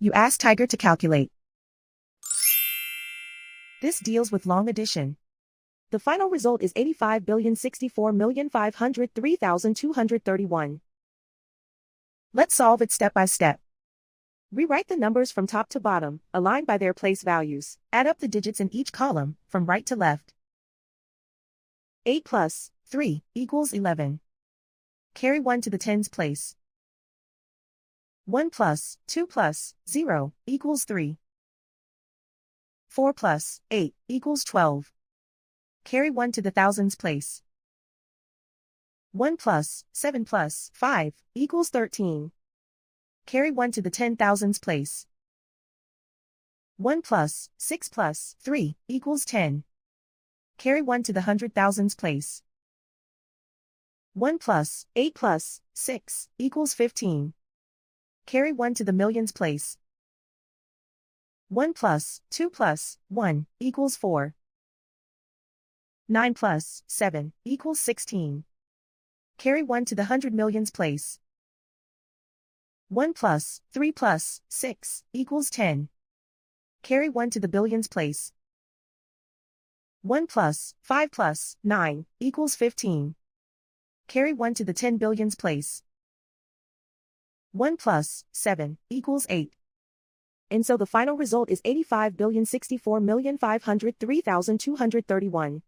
You ask Tiger to calculate. This deals with long addition. The final result is 85,064,503,231. Let's solve it step by step. Rewrite the numbers from top to bottom, aligned by their place values. Add up the digits in each column, from right to left. 8 plus 3 equals 11. Carry 1 to the tens place. 1 plus 2 plus 0 equals 3. 4 plus 8 equals 12. Carry 1 to the thousands place. 1 plus 7 plus 5 equals 13. Carry 1 to the 10,000s place. 1 plus 6 plus 3 equals 10. Carry 1 to the 100,000s place. 1 plus 8 plus 6 equals 15. Carry 1 to the millions place. 1 plus 2 plus 1 equals 4. 9 plus 7 equals 16. Carry 1 to the 100 millions place. 1 plus 3 plus 6 equals 10. Carry 1 to the billions place. 1 plus 5 plus 9 equals 15. Carry 1 to the 10 billions place. 1 plus 7 equals 8. And so the final result is 85,064,503,231.